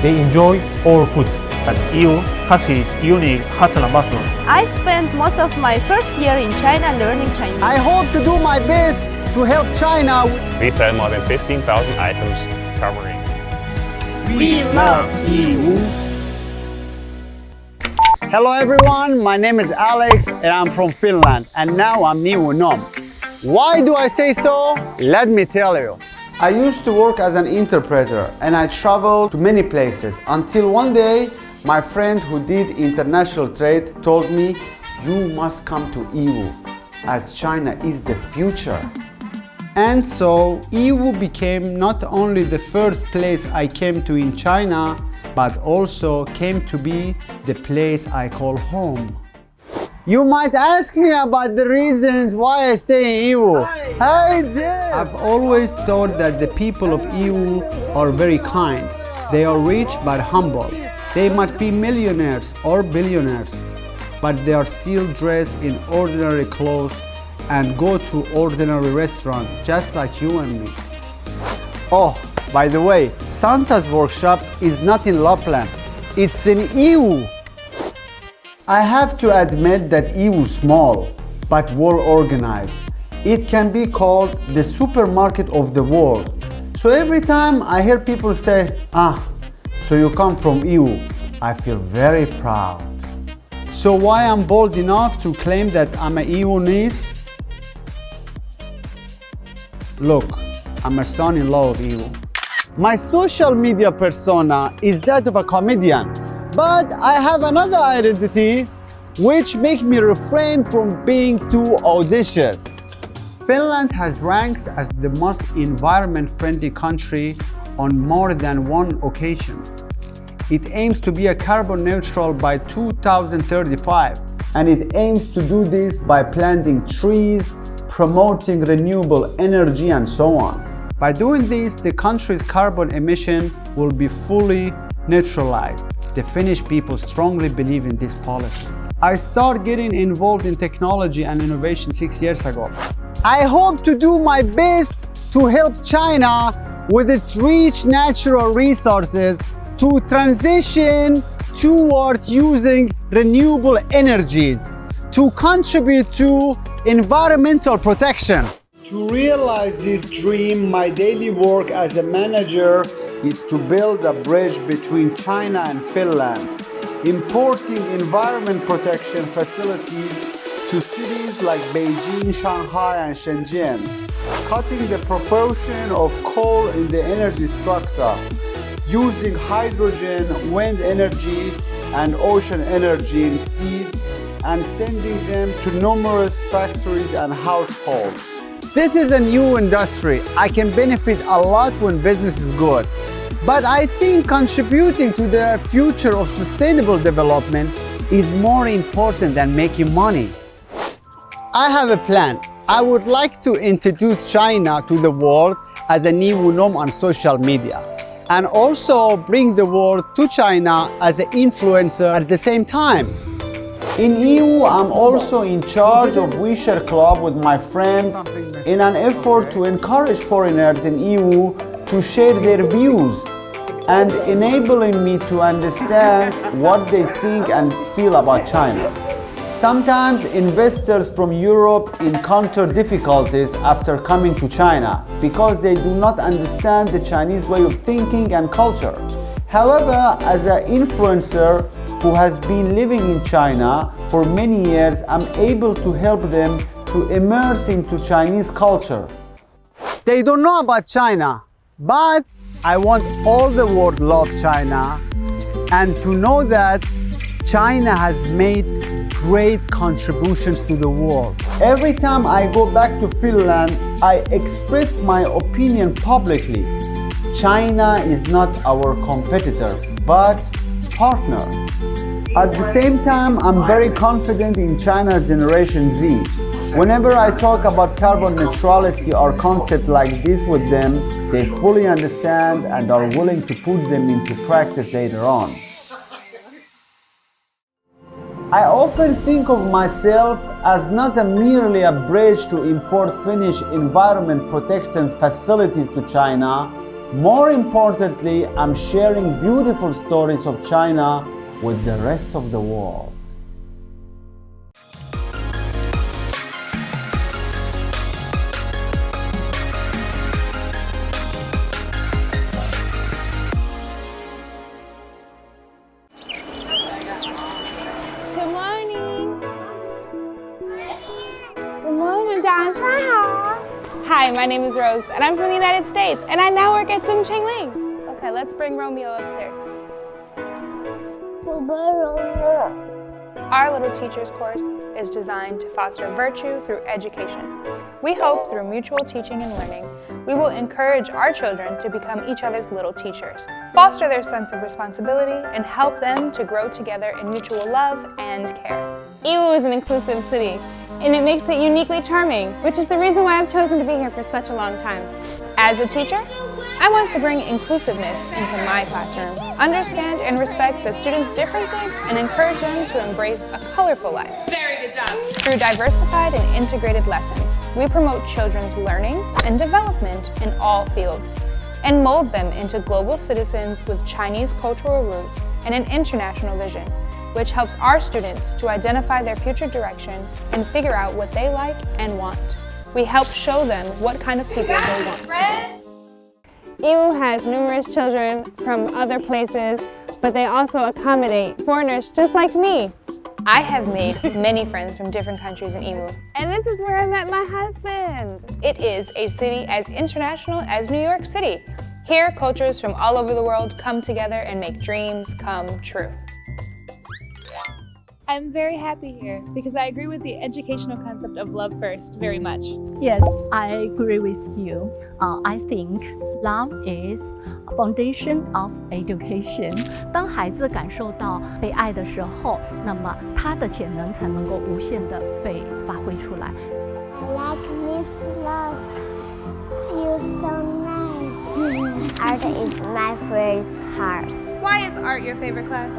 They enjoy our food. And EU has its unique hustle ambassador. I spent most of my first year in China learning Chinese. I hope to do my best to help China. We sell more than 15,000 items covering. We love EU. Hello everyone, my name is Alex and I'm from Finland and now I'm Niu Nom. Why do I say so? Let me tell you. I used to work as an interpreter and I traveled to many places until one day my friend who did international trade told me, you must come to EU as China is the future. And so EU became not only the first place I came to in China, but also came to be the place I call home. You might ask me about the reasons why I stay in EU. Hi Jim! I've always thought that the people of EU are very kind. They are rich but humble. They might be millionaires or billionaires, but they are still dressed in ordinary clothes and go to ordinary restaurants just like you and me. Oh, by the way, Santa's workshop is not in Lapland, it's in EU. I have to admit that EU is small, but well organized. It can be called the supermarket of the world. So every time I hear people say, so you come from EU, I feel very proud. So why I'm bold enough to claim that I'm a EU niece? Look, I'm a son-in-law of EU. My social media persona is that of a comedian, but I have another identity which makes me refrain from being too audacious. Finland has ranks as the most environment-friendly country on more than one occasion. It aims to be a carbon neutral by 2035, and it aims to do this by planting trees, promoting renewable energy, and so on. By doing this, the country's carbon emission will be fully neutralized. The Finnish people strongly believe in this policy. I started getting involved in technology and innovation 6 years ago. I hope to do my best to help China with its rich natural resources to transition towards using renewable energies to contribute to environmental protection. To realize this dream, my daily work as a manager is to build a bridge between China and Finland, importing environment protection facilities to cities like Beijing, Shanghai, and Shenzhen, cutting the proportion of coal in the energy structure, using hydrogen, wind energy, and ocean energy instead, and sending them to numerous factories and households. This is a new industry. I can benefit a lot when business is good. But I think contributing to the future of sustainable development is more important than making money. I have a plan. I would like to introduce China to the world as a Niu Nom on social media, and also bring the world to China as an influencer at the same time. In EU, I'm also in charge of WeShare Club with my friends in an effort to encourage foreigners in EU to share their views and enabling me to understand what they think and feel about China. Sometimes investors from Europe encounter difficulties after coming to China because they do not understand the Chinese way of thinking and culture. However, as an influencer who has been living in China for many years, I'm able to help them to immerse into Chinese culture. They don't know about China, but I want all the world to love China and to know that China has made great contributions to the world. Every time I go back to Finland, I express my opinion publicly. China is not our competitor, but partner. At the same time, I'm very confident in China's Generation Z. Whenever I talk about carbon neutrality or concept like this with them, they fully understand and are willing to put them into practice later on. I often think of myself as not merely a bridge to import Finnish environment protection facilities to China, More importantly, I'm sharing beautiful stories of China with the rest of the world. Good morning. Good morning, 早上好. Hi, my name is Rose, and I'm from the United States, and I now work at Sung Ching Ling. Okay, let's bring Romeo upstairs. Our Little Teachers course is designed to foster virtue through education. We hope through mutual teaching and learning, we will encourage our children to become each other's little teachers, foster their sense of responsibility, and help them to grow together in mutual love and care. Yiwu is an inclusive city, and it makes it uniquely charming, which is the reason why I've chosen to be here for such a long time. As a teacher, I want to bring inclusiveness into my classroom, understand and respect the students' differences, and encourage them to embrace a colorful life. Very good job. Through diversified and integrated lessons, we promote children's learning and development in all fields, and mold them into global citizens with Chinese cultural roots and an international vision, which helps our students to identify their future direction and figure out what they like and want. We help show them what kind of people they want. Yiwu has numerous children from other places, but they also accommodate foreigners just like me. I have made many friends from different countries in Yiwu, and this is where I met my husband. It is a city as international as New York City. Here, cultures from all over the world come together and make dreams come true. I'm very happy here because I agree with the educational concept of love first very much. Yes, I agree with you. I think love is foundation of education. 当孩子感受到被爱的时候，那么他的潜能才能够无限的被发挥出来。I like Miss Rose. You're so nice. Art is my favorite class. Why is art your favorite class?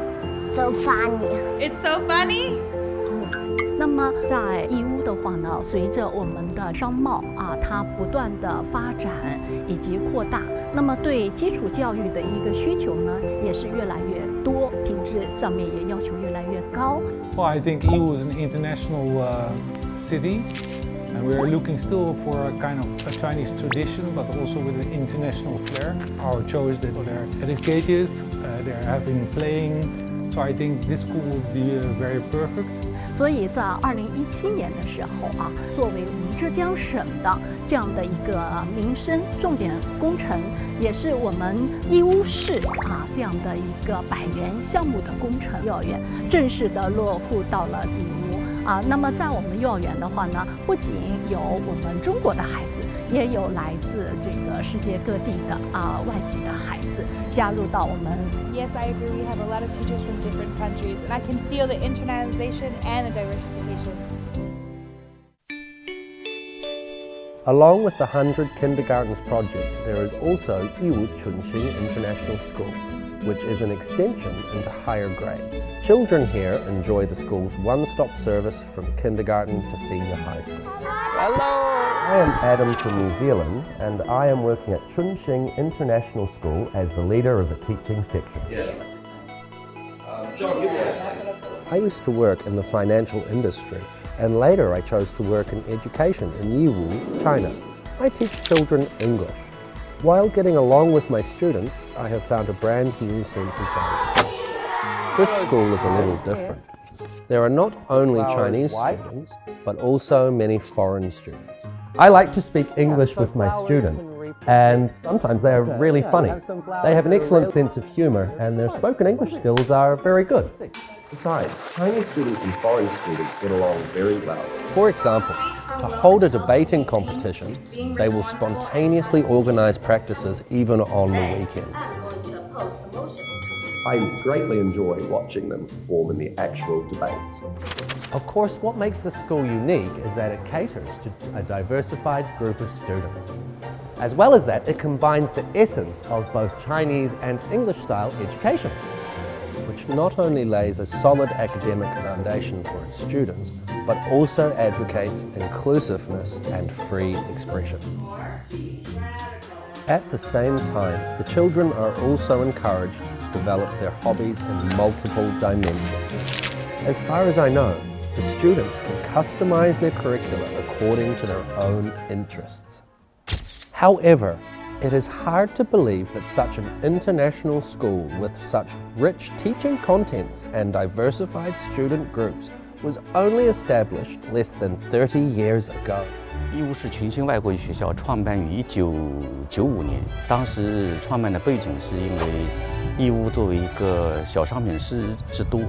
So funny. It's so funny. 那么在义乌的话呢，随着我们的商贸它不断的发展以及扩大，那么对基础教育的一个需求呢，也是越来越多，品质上面也要求越来越高。Well, I think Yiwu is an international city, and we're looking still for a kind of a Chinese tradition, but also with an international flair. Our choice that they're educative, they're having playing, so I think this school would be very perfect. 所以在2017年的时候作为我们浙江省的这样的一个民生重点工程，也是我们义乌市这样的一个100元项目的工程，幼儿园正式的落户到了义乌那么在我们幼儿园的话呢，不仅有我们中国的孩子，也有来自这个世界各地的外籍的孩子加入到我们。Yes, I agree. We have a lot of teachers from different countries, and I can feel the internationalization and the diversification. Along with the 100 Kindergartens project, there is also Yiwu Chunxing International School, which is an extension into higher grades. Children here enjoy the school's one-stop service from kindergarten to senior high school. Hello! I am Adam from New Zealand, and I am working at Chunxing International School as the leader of the teaching section. I used to work in the financial industry, and later I chose to work in education in Yiwu, China. I teach children English. While getting along with my students, I have found a brand new sense of value. This school is a little different. There are not only Chinese students, but also many foreign students. I like to speak English with my students, and sometimes they are really funny. They have an excellent sense of humour, and their spoken English skills are very good. Besides, Chinese students and foreign students get along very well. For example, to hold a debating competition, they will spontaneously organise practices even on the weekends. I greatly enjoy watching them perform in the actual debates. Of course, what makes the school unique is that it caters to a diversified group of students. As well as that, it combines the essence of both Chinese and English-style education, which not only lays a solid academic foundation for its students, but also advocates inclusiveness and free expression. At the same time, the children are also encouraged to develop their hobbies in multiple dimensions. As far as I know, the students can customize their curricula according to their own interests. However, it is hard to believe that such an international school with such rich teaching contents and diversified student groups was only established less than 30 years ago. 义乌是群星外国语学校，创办于1995年。当时创办的背景是因为义乌作为一个小商品之都，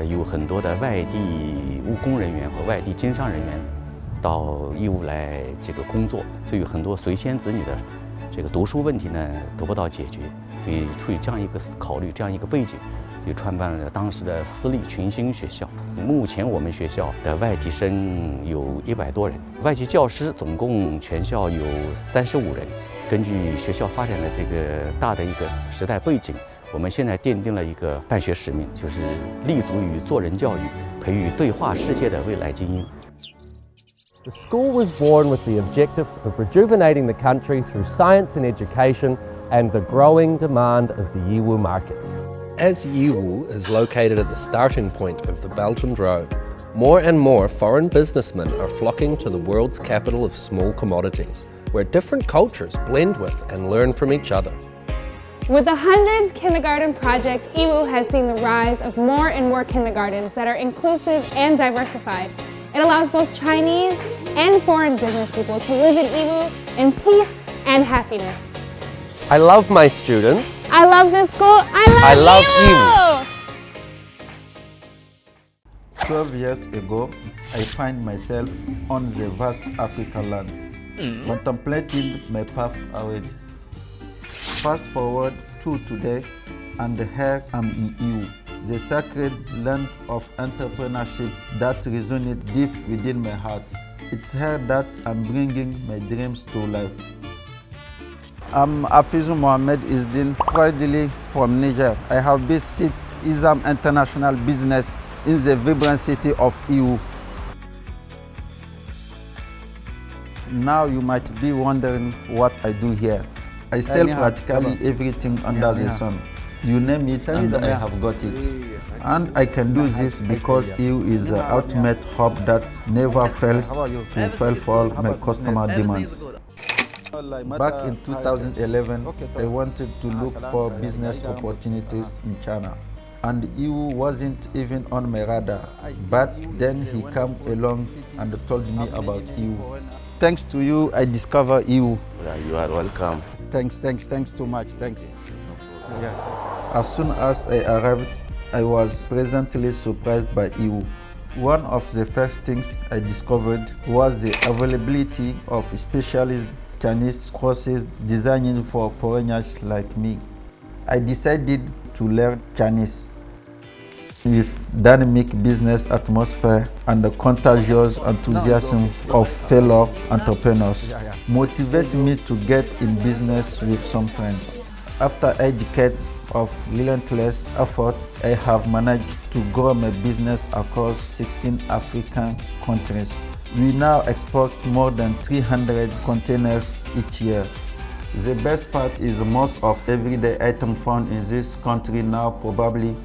有很多的外地务工人员和外地经商人员到义乌来工作，所以有很多随迁子女的读书问题呢得不到解决，所以出于这样一个考虑，这样一个背景，就创办了当时的私立群星学校。目前我们学校的外籍生有100多人，外籍教师总共全校有35人。根据学校发展的大的一个时代背景，我们现在奠定了一个办学使命，就是立足于做人教育，培育对话世界的未来精英。The school was born with the objective of rejuvenating the country through science and education and the growing demand of the Yiwu market. As Yiwu is located at the starting point of the Belt and Road, more and more foreign businessmen are flocking to the world's capital of small commodities, where different cultures blend with and learn from each other. With the Hundreds Kindergarten Project, Yiwu has seen the rise of more and more kindergartens that are inclusive and diversified. It allows both Chinese and foreign business people to live in Yiwu in peace and happiness. I love my students. I love this school. I love Yiwu. 12 years ago, I find myself on the vast African land, contemplating my path ahead. Fast forward to today, and here I'm in Yiwu, the sacred land of entrepreneurship that resonates deep within my heart. It's here that I'm bringing my dreams to life. I'm Afizou Mohamed Isdin, proudly from Niger. I have visited Izam International Business in the vibrant city of Yiwu. Now you might be wondering what I do here. I sell practically everything under the sun. You name it and I have got it. And I can do this because Yiwu is the ultimate hub that never fails to fulfill my customer demands. Back in 2011, I wanted to look for business opportunities in China. And Yiwu wasn't even on my radar. But then he came along and told me about Yiwu. Thanks to you, I discovered Yiwu. You are welcome. Thanks so much, thanks. Yeah. As soon as I arrived, I was pleasantly surprised by Yiwu. One of the first things I discovered was the availability of specialist Chinese courses designed for foreigners like me. I decided to learn Chinese. With dynamic business atmosphere and the contagious enthusiasm of fellow entrepreneurs, motivate me to get in business with some friends. After a decade of relentless effort, I have managed to grow my business across 16 African countries. We now export more than 300 containers each year. The best part is most of everyday items found in this country now probably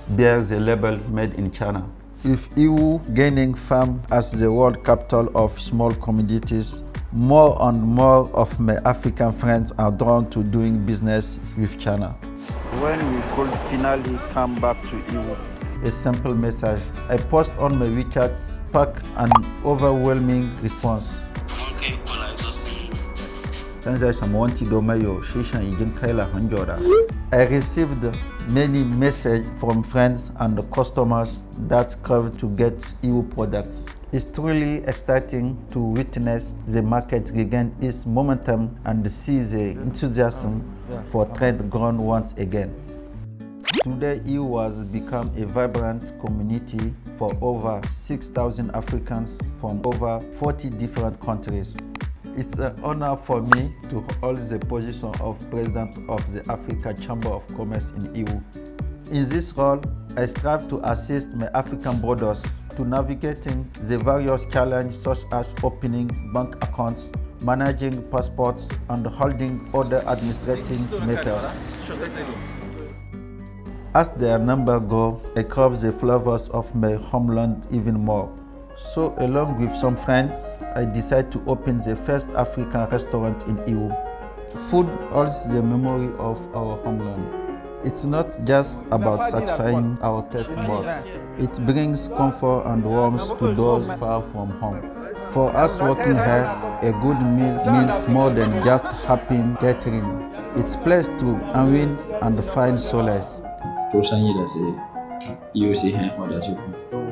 bears the label made in China. With Yiwu gaining fame as the world capital of small commodities, more and more of my African friends are drawn to doing business with China. When we could finally come back to Yiwu, a simple message I post on my WeChat sparked an overwhelming response. I received many messages from friends and customers that craved to get Yiwu products. It's truly exciting to witness the market regain its momentum and see the enthusiasm for trade grown once again. Today, Yiwu has become a vibrant community for over 6,000 Africans from over 40 different countries. It's an honor for me to hold the position of President of the Africa Chamber of Commerce in Yiwu. In this role, I strive to assist my African brothers to navigating the various challenges such as opening bank accounts, managing passports, and holding other administrative matters. As their number grows, I crave the flavors of my homeland even more. So, along with some friends, I decided to open the first African restaurant in EU. Food holds the memory of our homeland. It's not just about satisfying our taste buds. It brings comfort and warmth to those far from home. For us working here, a good meal means more than just happy catering. It's a place to unwind and find solace. 做生意的是义乌是很好的地方。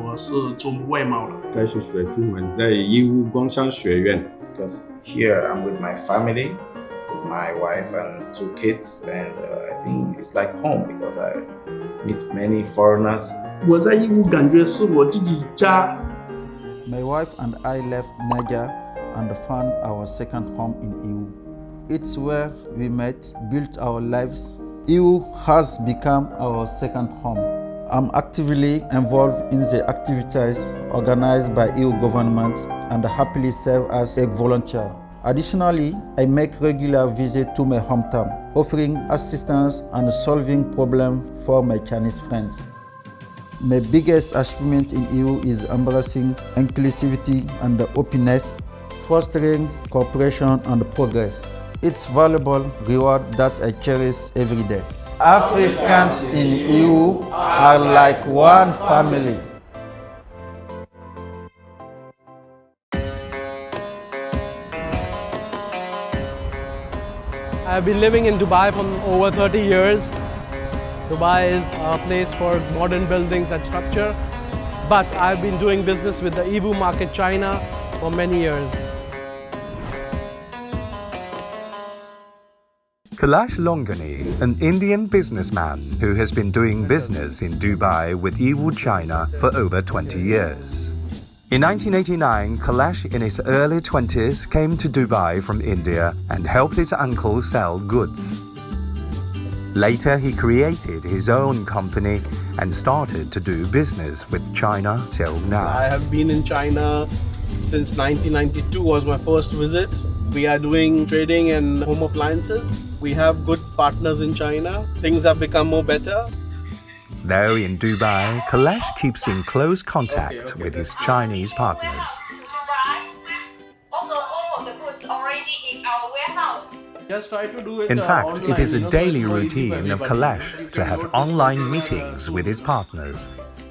我是做外贸的，开始学中文在义乌工商学院。Because here I'm with my family, with my wife and 2 kids, and I think it's like home because I meet many foreigners. 我在义乌感觉是我自己家。My wife and I left Niger and found our second home in EU. It's where we met, built our lives. EU has become our second home. I'm actively involved in the activities organized by EU government and happily serve as a volunteer. Additionally, I make regular visits to my hometown, offering assistance and solving problems for my Chinese friends. My biggest achievement in EU is embracing inclusivity and openness, fostering cooperation and progress. It's valuable reward that I cherish every day. Africans in EU are like one family. I've been living in Dubai for over 30 years. Dubai is a place for modern buildings and structure, but I've been doing business with the Yiwu market China for many years. Kailash Longani, an Indian businessman who has been doing business in Dubai with Yiwu China for over 20 years. In 1989, Kailash in his early 20s came to Dubai from India and helped his uncle sell goods. Later, he created his own company and started to do business with China till now. I have been in China since 1992 was my first visit. We are doing trading and home appliances. We have good partners in China. Things have become more better. Though in Dubai, Kailash keeps in close contact with his Chinese partners. Also, all of the goods already in our warehouse. Just try to do it. In fact, online. it is a daily routine of Kailash to have online meetings with his partners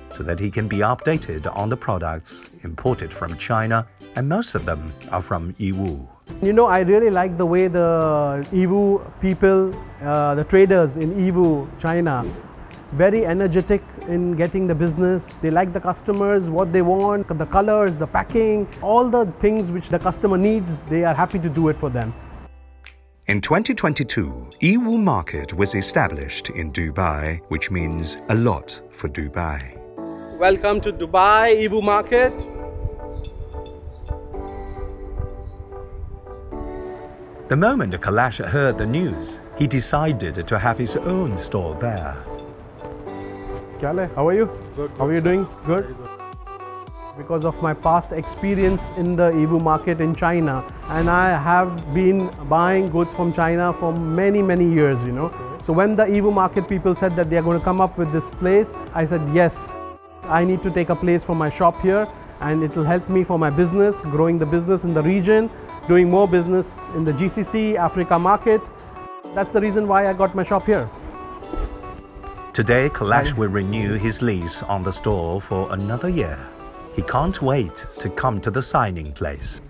so that he can be updated on the products imported from China, and most of them are from Yiwu. You know, I really like the way the Yiwu people, the traders in Yiwu, China, very energetic in getting the business. They like the customers, what they want, the colors, the packing, all the things which the customer needs, they are happy to do it for them. In 2022, Yiwu Market was established in Dubai, which means a lot for Dubai. Welcome to Dubai Yiwu Market. The moment Kailash heard the news, he decided to have his own store there. Kyale, how are you? Good. How are you doing? Good. Because of my past experience in the Yiwu market in China, and I have been buying goods from China for many years, you know. So when the Yiwu market people said that they are going to come up with this place, I said yes, I need to take a place for my shop here, and it will help me for my business, growing the business in the region, doing more business in the GCC, Africa market. That's the reason why I got my shop here. Today, Kailash will renew his lease on the store for another year. He can't wait to come to the signing place.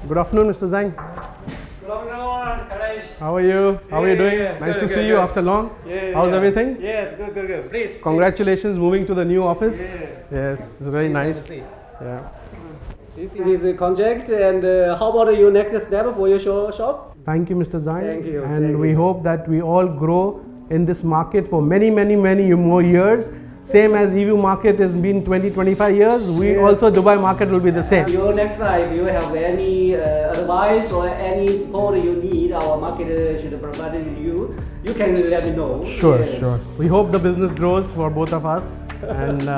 Good afternoon, Mr. Zhang. Good afternoon, Kailash. How are you? How are you doing? Nice to see you after long. How's everything? Yes, good. Please. Congratulations moving to the new office. Yes, it's very nice. Yeah. This is the contract, and how about your next step for your shop? Thank you, Mr. Zhang. Thank you. And we hope that we all grow in this market for many more years. Same as Yiwu market has been 20-25 years, we also Dubai market will be the same. Your next time, if you have any advice or any support you need, our market should provide you. You can let me know. Sure. We hope the business grows for both of us, and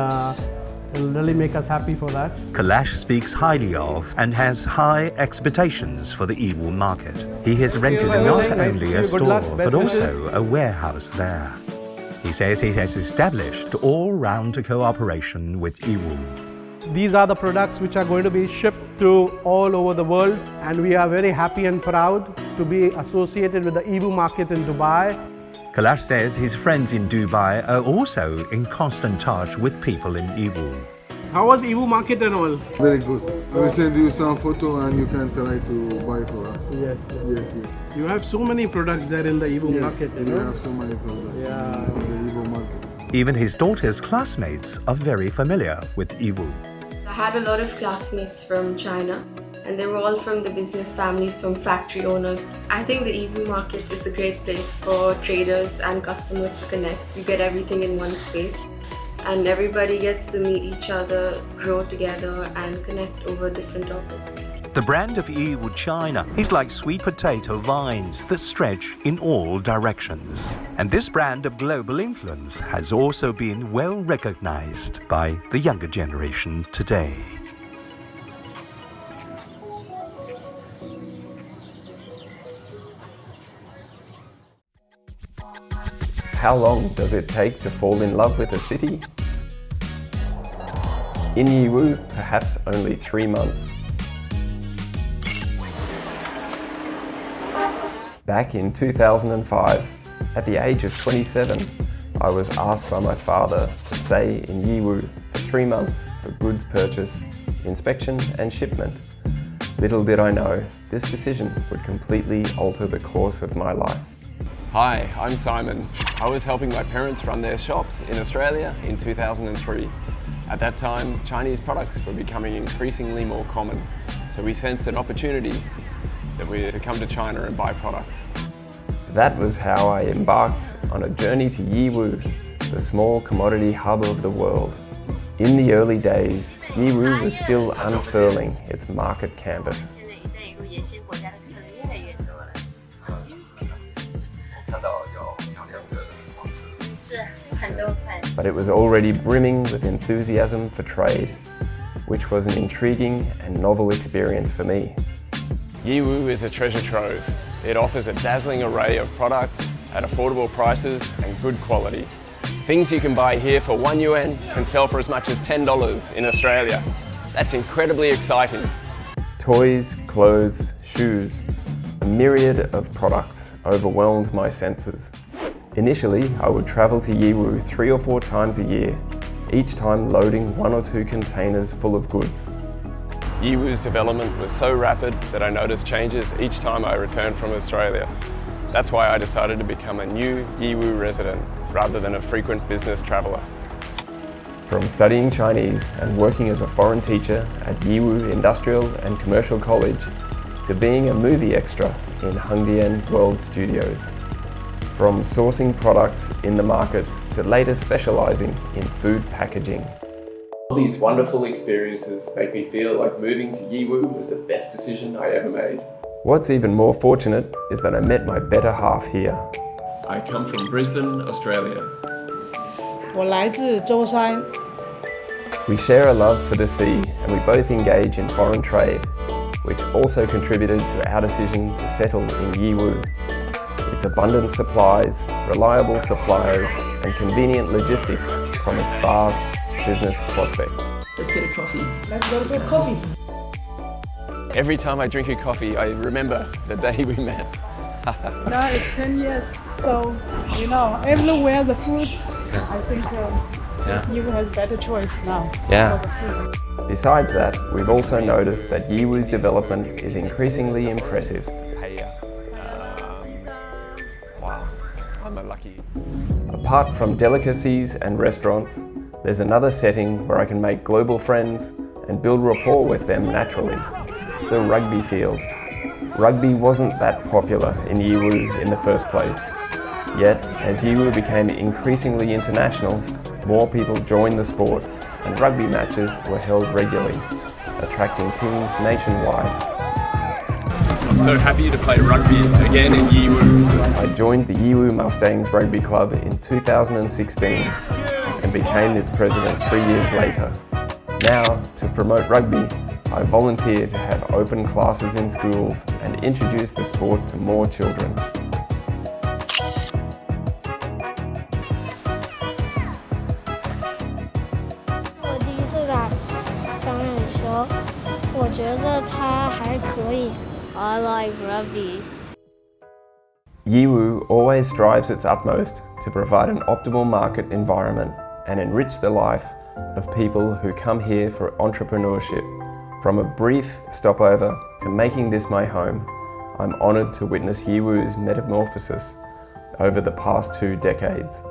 It'll really make us happy for that. Kailash speaks highly of and has high expectations for the Yiwu market. He has rented not only a store but also a warehouse there. He says he has established all-round cooperation with Yiwu. These are the products which are going to be shipped to all over the world, and we are very happy and proud to be associated with the Yiwu market in Dubai. Kailash says his friends in Dubai are also in constant touch with people in Yiwu. How was Yiwu market and all? Very good. I will send you some photo and you can try to buy for us. Yes. You have so many products there in the Yiwu market, we have so many products in the Yiwu market. Even his daughter's classmates are very familiar with Yiwu. I had a lot of classmates from China, and they were all from the business families, from factory owners. I think the Yiwu market is a great place for traders and customers to connect. You get everything in one space, and everybody gets to meet each other, grow together, and connect over different topics. The brand of Yiwu China is like sweet potato vines that stretch in all directions. And this brand of global influence has also been well recognized by the younger generation today. How long does it take to fall in love with a city? In Yiwu, perhaps only 3 months. Back in 2005, at the age of 27, I was asked by my father to stay in Yiwu for 3 months for goods purchase, inspection and shipment. Little did I know, this decision would completely alter the course of my life. Hi, I'm Simon. I was helping my parents run their shops in Australia in 2003. At that time, Chinese products were becoming increasingly more common, so we sensed an opportunity that we were to come to China and buy product. That was how I embarked on a journey to Yiwu, the small commodity hub of the world. In the early days, Yiwu was still unfurling its market canvas. But it was already brimming with enthusiasm for trade, which was an intriguing and novel experience for me. Yiwu is a treasure trove. It offers a dazzling array of products at affordable prices and good quality. Things you can buy here for $1 can sell for as much as $10 in Australia. That's incredibly exciting. Toys, clothes, shoes, a myriad of products overwhelmed my senses. Initially, I would travel to Yiwu 3 or 4 times a year, each time loading 1 or 2 containers full of goods. Yiwu's development was so rapid that I noticed changes each time I returned from Australia. That's why I decided to become a new Yiwu resident rather than a frequent business traveller. From studying Chinese and working as a foreign teacher at Yiwu Industrial and Commercial College to being a movie extra in Hengdian World Studios. From sourcing products in the markets to later specialising in food packaging. All these wonderful experiences make me feel like moving to Yiwu was the best decision I ever made. What's even more fortunate is that I met my better half here. I come from Brisbane, Australia. 我来自舟山。 We share a love for the sea and we both engage in foreign trade, which also contributed to our decision to settle in Yiwu. Its abundant supplies, reliable suppliers and convenient logistics promise vast business prospects. Let's get a coffee. Let's go to get coffee. Every time I drink a coffee, I remember the day we met. Now it's 10 years, so you know, everywhere the food, I think Yiwu has better choice now. Yeah. Besides that, we've also noticed that Yiwu's development is increasingly impressive. Wow, I'm a lucky. Apart from delicacies and restaurants, there's another setting where I can make global friends and build rapport with them naturally. The rugby field. Rugby wasn't that popular in Yiwu in the first place. Yet, as Yiwu became increasingly international, more people joined the sport and rugby matches were held regularly, attracting teams nationwide. I'm so happy to play rugby again in Yiwu. I joined the Yiwu Mustangs Rugby Club in 2016 and became its president 3 years later. Now, to promote rugby, I volunteer to have open classes in schools and introduce the sport to more children. 我第一次打橄榄球，我觉得它还可以。I like rugby. Yiwu always strives its utmost to provide an optimal market environment and enrich the life of people who come here for entrepreneurship. From a brief stopover to making this my home, I'm honoured to witness Yiwu's metamorphosis over the past 2 decades.